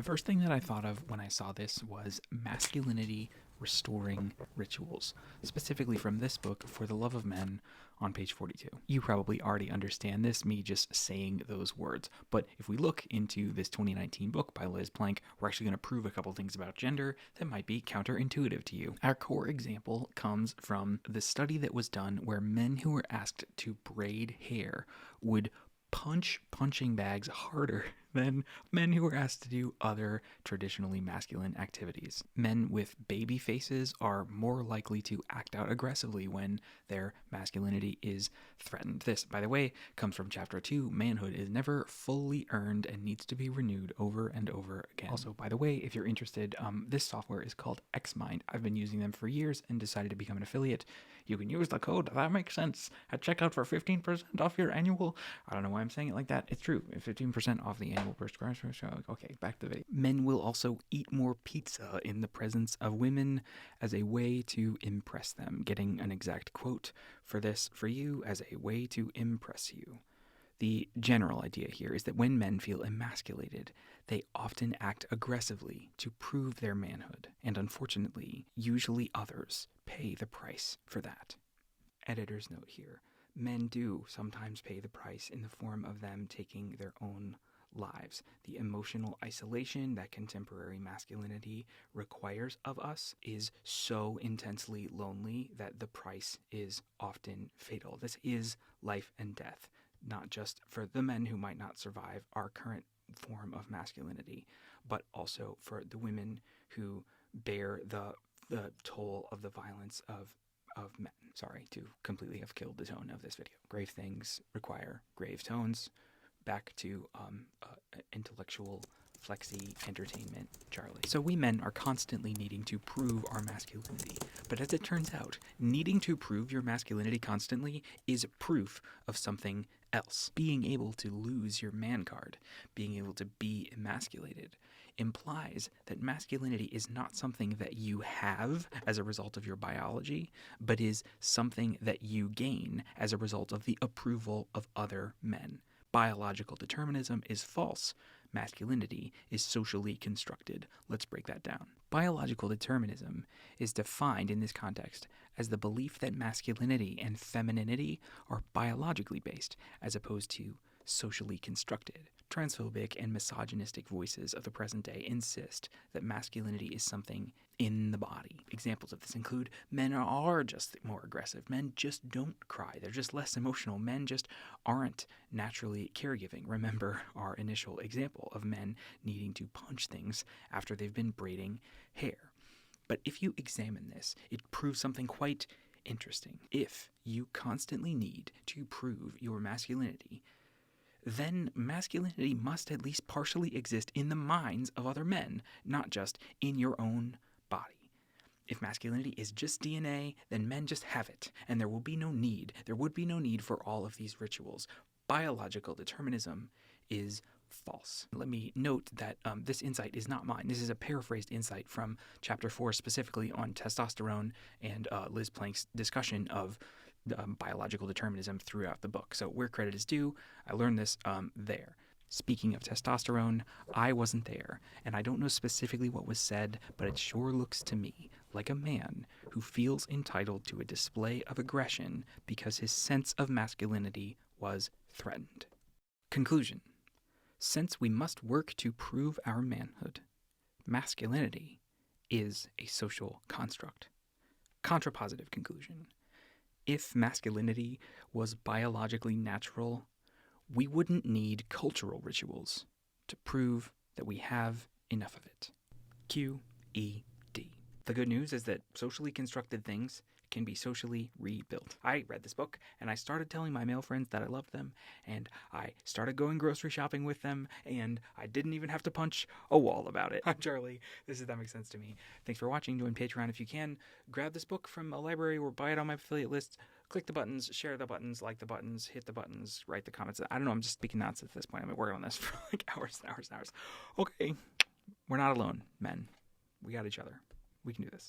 The first thing that I thought of when I saw this was Masculinity Restoring Rituals, specifically from this book, For the Love of Men, on page 42. You probably already understand this, me just saying those words, but if we look into this 2019 book by Liz Plank, we're actually going to prove a couple things about gender that might be counterintuitive to you. Our core example comes from the study that was done where men who were asked to braid hair would punch punching bags harder than men who were asked to do other traditionally masculine activities. Men with baby faces are more likely to act out aggressively when their masculinity is threatened. This, by the way, comes from chapter 2. Manhood is never fully earned and needs to be renewed over and over again. Also, by the way, if you're interested, this software is called Xmind. I've been using them for years and decided to become an affiliate. You can use the code That Makes Sense at checkout for 15% off your annual. I don't know why I'm saying it like that. It's true. 15% off the annual subscription. Okay, back to the video. Men will also eat more pizza in the presence of women as a way to impress them. Getting an exact quote for this for you: as a way to impress you. The general idea here is that when men feel emasculated, they often act aggressively to prove their manhood, and unfortunately, usually others pay the price for that. Editor's note here: men do sometimes pay the price in the form of them taking their own lives. The emotional isolation that contemporary masculinity requires of us is so intensely lonely that the price is often fatal. This is life and death, not just for the men who might not survive our current form of masculinity, but also for the women who bear the toll of the violence of men. Sorry to completely have killed the tone of this video. Grave things require grave tones. Back to intellectual flexi entertainment, Charlie. So we men are constantly needing to prove our masculinity. But as it turns out, needing to prove your masculinity constantly is proof of something else. Being able to lose your man card, being able to be emasculated, implies that masculinity is not something that you have as a result of your biology, but is something that you gain as a result of the approval of other men. Biological determinism is false. Masculinity is socially constructed. Let's break that down. Biological determinism is defined in this context as the belief that masculinity and femininity are biologically based as opposed to socially constructed. Transphobic and misogynistic voices of the present day insist that masculinity is something in the body. Examples of this include: men are just more aggressive. Men just don't cry. They're just less emotional. Men just aren't naturally caregiving. Remember our initial example of men needing to punch things after they've been braiding hair. But if you examine this, it proves something quite interesting. If you constantly need to prove your masculinity, then masculinity must at least partially exist in the minds of other men, not just in your own body. If masculinity is just DNA, then men just have it, and there would be no need for all of these rituals. Biological determinism is false. Let me note that this insight is not mine. This is a paraphrased insight from chapter 4, specifically on testosterone and Liz Plank's discussion of biological determinism throughout the book. So where credit is due, I learned this there. Speaking of testosterone, I wasn't there, and I don't know specifically what was said, but it sure looks to me like a man who feels entitled to a display of aggression because his sense of masculinity was threatened. Conclusion: since we must work to prove our manhood, masculinity is a social construct. Contrapositive conclusion: if masculinity was biologically natural, we wouldn't need cultural rituals to prove that we have enough of it. QED. The good news is that socially constructed things can be socially rebuilt. I read this book, and I started telling my male friends that I loved them, and I started going grocery shopping with them, and I didn't even have to punch a wall about it. I'm Charlie. This is That Makes Sense to Me. Thanks for watching. Join Patreon if you can. Grab this book from a library or buy it on my affiliate list. Click the buttons, share the buttons, like the buttons, hit the buttons, write the comments. I don't know, I'm just speaking nonsense at this point. I've been working on this for like hours and hours and hours. Okay, we're not alone, men. We got each other. We can do this.